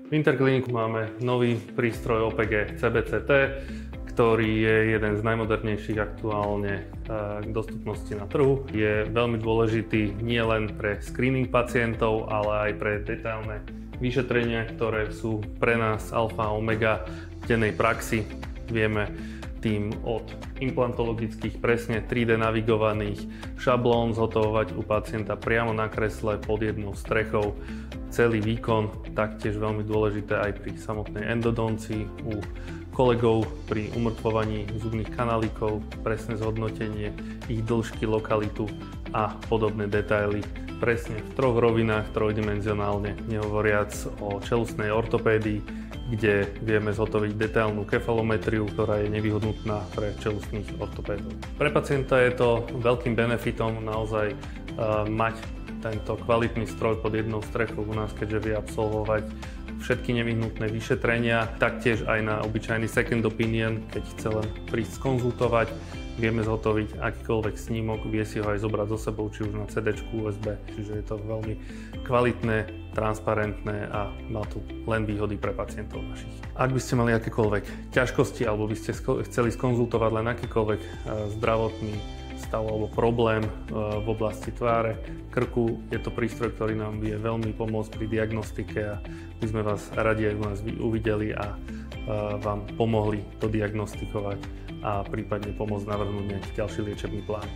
V Interkliniku máme nový prístroj OPG CBCT, ktorý je jeden z najmodernejších aktuálne k dostupnosti na trhu. Je veľmi dôležitý nielen pre screening pacientov, ale aj pre detailné vyšetrenia, ktoré sú pre nás alfa a omega v dennej praxi. Vieme tým od implantologických presne 3D navigovaných šablón zhotovovať u pacienta priamo na kresle pod jednou strechou celý výkon, taktiež veľmi dôležité aj pri samotnej endodoncii u kolegov pri umrtvovaní zubných kanálíkov, presné zhodnotenie ich dĺžky, lokalitu a podobné detaily presne v troch rovinách, trojdimenzionálne, nehovoriac o čeľustnej ortopédii, kde vieme zhotoviť detailnú kefalometriu, ktorá je nevyhnutná pre čeľustných ortopédov. Pre pacienta je to veľkým benefitom naozaj mať tento kvalitný stroj pod jednou strechou u nás, keďže vie absolvovať všetky nevyhnutné vyšetrenia, taktiež aj na obyčajný second opinion, keď chce len prísť skonzultovať. Vieme zhotoviť akýkoľvek snímok, vie si ho aj zobrať so sebou, či už na CD-čku, USB, čiže je to veľmi kvalitné, transparentné a má tu len výhody pre pacientov našich. Ak by ste mali akékoľvek ťažkosti alebo by ste chceli skonzultovať len akýkoľvek zdravotný stav alebo problém v oblasti tváre, krku, je to prístroj, ktorý nám vie veľmi pomôcť pri diagnostike a my sme vás radi aj u nás uvideli a vám pomohli to diagnostikovať a prípadne pomôcť navrhnúť nejaký ďalší liečebný plán.